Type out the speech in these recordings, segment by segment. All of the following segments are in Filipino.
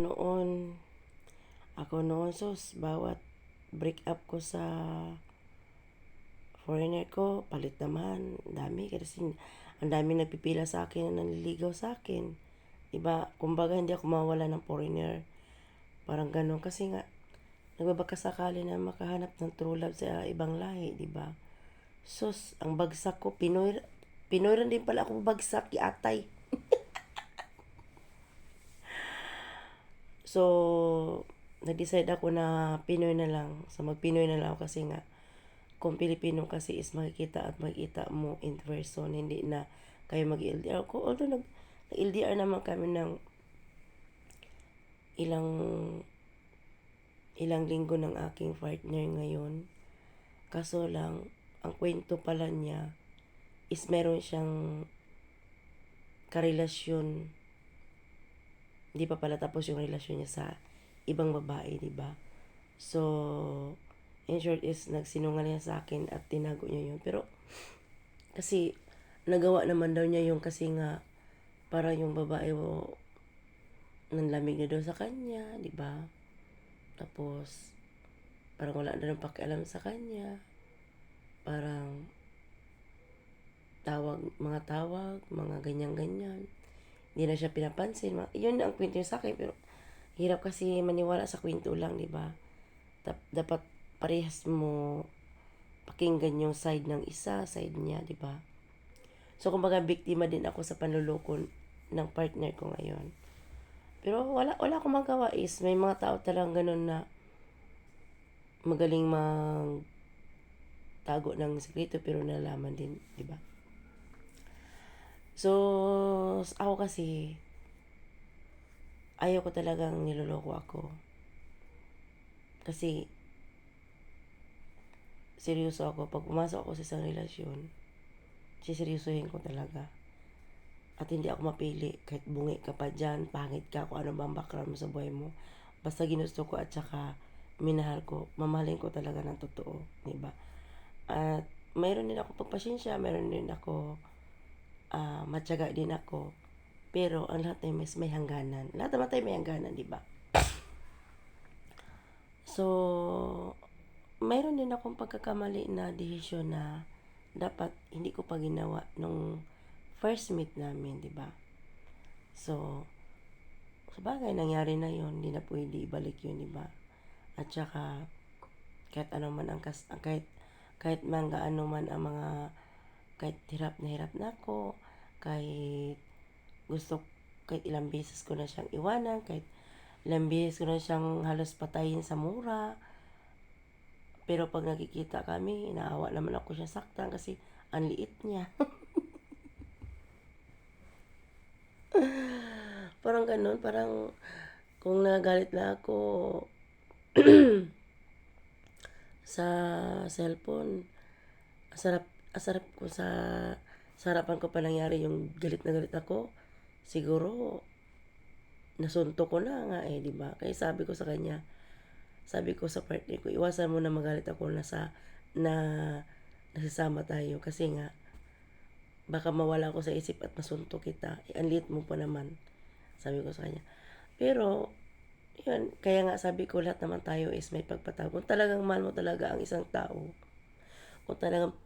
Noon, ako noon bawat break up ko sa foreigner ko, palit naman. Ang dami kasi ang dami nagpipila sa akin na nanliligaw sa akin. Diba? Kumbaga hindi ako mawala ng foreigner. Parang ganun kasi nga nagbabaka sakali na makahanap ng true love sa ibang lahi, diba? Ang bagsak ko, Pinoy rin din pala ako bagsak, atay. So, nag-decide ako na Pinoy na lang. So, mag-Pinoy na lang ako kasi nga, kung Pilipino kasi is makikita at makikita mo in person, hindi na kayo mag-LDR. Although nag-LDR naman kami ng ilang ilang linggo ng aking partner ngayon. Kaso lang, ang kwento pala niya is meron siyang karelasyon. Hindi pa pala tapos yung relasyon niya sa ibang babae, di ba? So, in short is nagsinungaling sa akin at tinago niya yun. Pero, kasi, nagawa naman daw niya yung kasi nga, para yung babae nanlamig na daw sa kanya, di ba? Tapos, parang wala na rin pakialam sa kanya. Parang, mga ganyan-ganyan. Hindi na siya pinapansin. Yun ang kwento niya sa akin, pero hirap kasi maniwala sa kwento lang, di ba? Dapat parehas mo pakinggan yung side ng isa, side niya, di ba? So, kumbaga, biktima din ako sa panluloko ng partner ko ngayon. Pero wala akong magawa is may mga tao talagang ganun na magaling tago ng sekreto pero nalaman din, di ba? So, ako kasi ayaw ko talagang niloloko ako. Kasi seryoso ako. Pag pumasok ako sa isang relasyon, siseryosohin ko talaga. At hindi ako mapili. Kahit bungi ka pa dyan, pangit ka, kung ano ba ang background mo sa buhay mo. Basta ginusto ko at saka minahal ko, mamahalin ko talaga ng totoo. Diba? At mayroon din ako pagpasensya, mayroon din ako matyaga din ako. Pero ang lahat ay may hangganan. Lahat naman tayo may hangganan, diba? So, mayroon din akong pagkakamali na desisyon na dapat hindi ko pa ginawa nung first meet namin, di ba? So, sabagay, nangyari na yon, hindi na pwede ibalik yun, di ba? At saka, kahit ano man kahit man gaano man ang mga, kahit hirap na ako, kahit gusto, kahit ilang beses ko na siyang iwanan, kahit ilang beses ko na siyang halos patayin sa mura, pero pag nakikita kami, inaawa naman ako siya saktan kasi ang liit niya. Parang ganun, parang kung nagalit na ako sa cellphone, asarap ko sa harapan ko pa nangyari yung galit na galit ako. Siguro, nasunto ko na nga di ba? Kaya sabi ko sa partner ko, iwasan mo na magalit ako na nasasama tayo kasi nga baka mawala ako sa isip at masunto kita. Ang liit mo pa naman. Sabi ko sa kanya. Pero, yun, kaya nga sabi ko lahat naman tayo is may pagpatawad. Kung talagang mahal mo talaga ang isang tao, kung talagang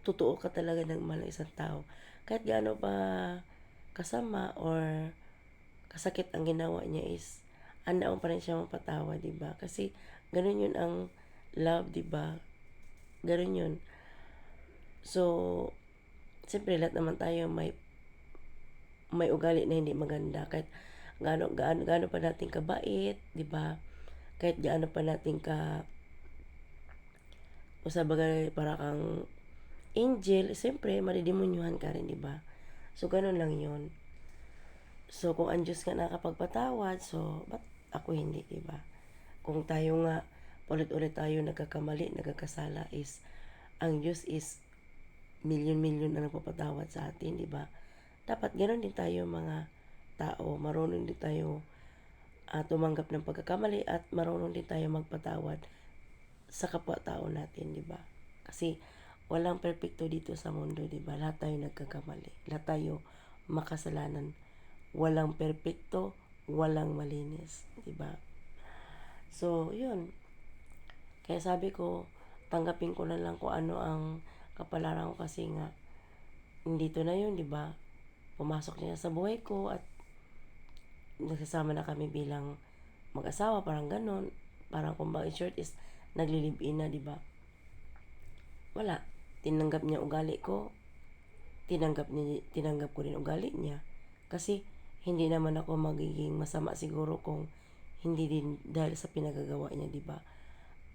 totoo ka talaga ng mahal ng isang tao, kahit gaano pa kasama or kasakit ang ginawa niya is, andaon pa rin siya mapatawa, diba? Kasi, ganun yun ang love, diba? Ganun yun. So, siyempre, lahat naman tayo may ugali na hindi maganda. Kahit gaano pa natin kabait, di ba? Kahit gaano pa natin usabagay para kang angel, siyempre, madidemonyohan ka rin, di ba? So, ganun lang yun. So, kung ang Diyos nga nakapagpatawad, so, ba't ako hindi, di ba? Kung tayo nga, ulit-ulit tayo nagkakamali, nagkakasala is, ang Diyos is milyon-milyon na nagpapatawad sa atin, di ba? Dapat ganoon din tayo mga tao, marunong din tayo tumanggap ng pagkakamali at marunong din tayo magpatawad sa kapwa-tao natin, di ba? Kasi walang perpekto dito sa mundo, di ba? Lahat tayo nagkakamali. Lahat tayo makasalanan. Walang perpekto, walang malinis, 'di ba? So, yun. Kaya sabi ko, tanggapin ko na lang kung ano ang kapalaran ko kasi nga, dito na yun, di ba? Pumasok niya sa buhay ko at nagsasama na kami bilang mag-asawa, parang ganon. Parang kung in short is, nagli-live-in na, di ba? Wala. Tinanggap niya ugali ko, tinanggap ko rin ugali niya. Kasi, hindi naman ako magiging masama siguro kung hindi din dahil sa pinagagawa niya, di ba?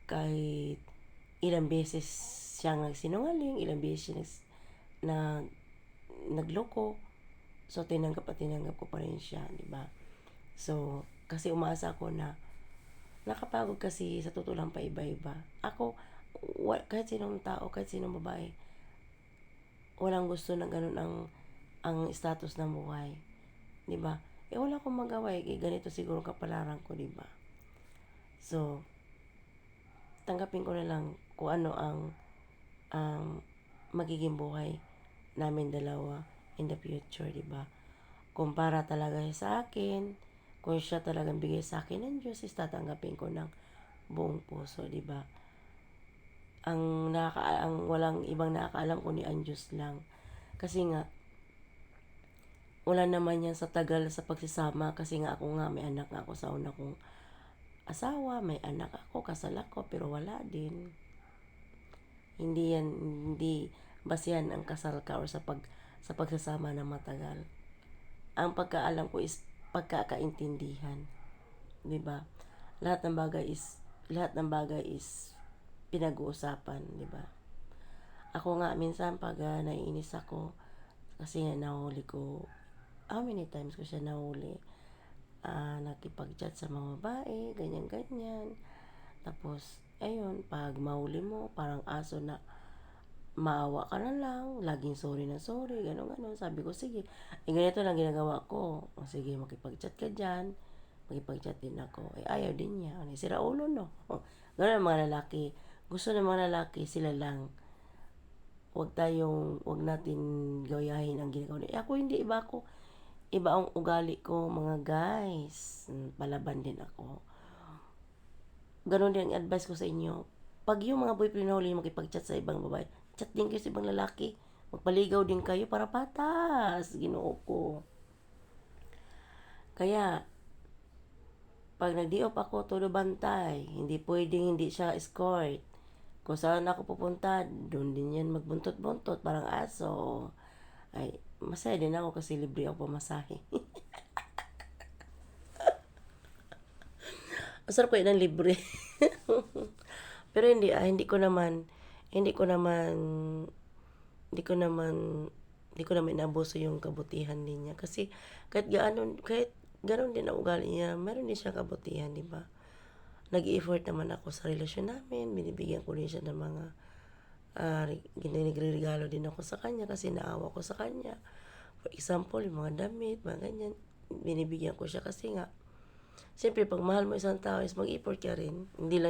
Kahit ilang beses siyang nagsinungaling, ilang beses siya nagloko. So, tinanggap ko pa rin siya, di ba? So, kasi umaasa ako na nakapagod kasi sa totoo lang pa iba-iba. Ako, kahit sinong tao, kahit sinong babae, walang gusto na ganun ang status ng buhay. Di ba? Wala akong magawa ganito siguro kapalaran ko, di ba? So, tanggapin ko na lang kung ano ang magiging buhay namin dalawa in the future, di ba? Kung para talaga sa akin, kung siya talagang bigay sa akin ng Diyos, is tatanggapin ko ng buong puso, di ba? Ang walang ibang nakakaalam kundi ang Diyos lang. Kasi nga, wala naman yan sa tagal sa pagsasama kasi nga ako nga may anak nga ako sa una kong asawa, may anak ako, kasal ako, pero wala din. Hindi basihan ang kasal ka or sa pagsasama na matagal. Ang pagkaalam ko is pagkakaintindihan, 'di ba? Lahat ng bagay is pinag-uusapan, 'di ba? Ako nga minsan pag naiinis ako kasi nga nahuli ko, how many times ko siya nahuli, nakipag-chat sa mga babae, ganyan-ganyan. Tapos, ayun, pag mahuli mo, parang aso na maawa ka na lang, laging sorry na sorry, gano'n-gano'n. Sabi ko, sige, ganito lang ginagawa ko. O sige, makipag-chat ka dyan, makipag-chat din ako. Ayaw din niya. Sira ulo, no? Gano'n ang mga lalaki. Gusto ng mga lalaki, sila lang. Huwag natin gayahin ang ginagawa niya. Ako hindi, iba ako. Iba ang ugali ko, mga guys. Palaban din ako. Ganon din ang advice ko sa inyo. Pag yung mga boyfriend na huli makipag-chat sa ibang babae, chat din kayo sa ibang lalaki. Magpaligaw din kayo para patas. Ginoo ko. Kaya, pag nag-di-off ako, todo bantay. Hindi pwedeng hindi siya escort. Kung saan ako pupunta, doon din yan magbuntot-buntot, parang aso. Ay, masaya din ako kasi libre ako pamasahe. Masarap kayo ng libre. Pero hindi ko naman inabuso yung kabutihan din niya. Kasi kahit ganon din ang ugali niya, meron din siyang kabutihan, di ba? Nag-i-effort naman ako sa relasyon namin, binibigyan ko rin siya ng mga nagre-regalo din ako sa kanya kasi naawa ko sa kanya. For example, yung mga damit, mga ganyan, binibigyan ko siya kasi nga, siyempre, pag mahal mo isang tao is mag-effort ka rin. Hindi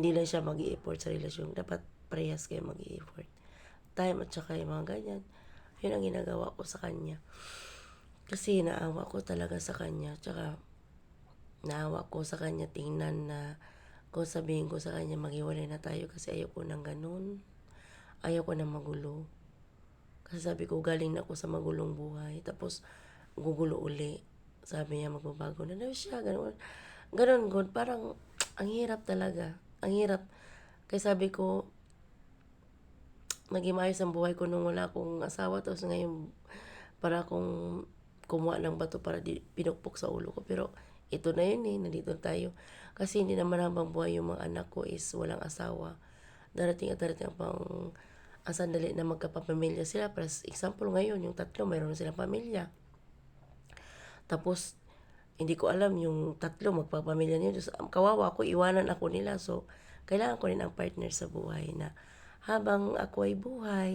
lang siya mag-i-effort sa relasyon. Dapat parehas kayo mag-i-effort. Time at saka yung mga ganyan. Yun ang ginagawa ko sa kanya. Kasi naawa ko talaga sa kanya. Tsaka, naawa ko sa kanya tingnan na kung sabihin ko sa kanya maghiwalay na tayo kasi ayoko nang ganun. Ayoko nang magulo. Kasi sabi ko, galing na ako sa magulong buhay. Tapos, gugulo uli. Sabi niya, magbabago na daw siya. Ganon, God. Parang, ang hirap talaga. Ang hirap. Kaya sabi ko, naging maayos ang buhay ko nung wala akong asawa. Tapos ngayon, para akong kumuha ng bato para pinukpok sa ulo ko. Pero, ito na yun nandito tayo. Kasi hindi naman habang buhay yung mga anak ko is walang asawa. Darating ang pang ang sandali na magkapamilya sila. For example, ngayon, yung 3, mayroon silang pamilya. Tapos, hindi ko alam yung 3 magpapamilya niyo. Kawawa ako, iwanan ako nila. So, kailangan ko rin ang partner sa buhay na habang ako ay buhay,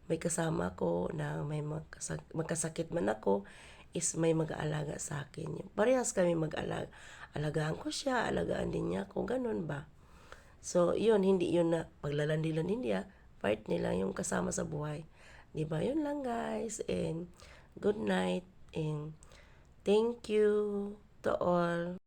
may kasama ko na may magkasakit man ako, is may mag-aalaga sa akin. Parehas kami mag-aalaga. Alagaan ko siya, alagaan din niya ako. Ganun ba? So, hindi yun na paglalandi-lan niya, part nila yung kasama sa buhay. Diba? Yun lang guys. And good night. And thank you. to all.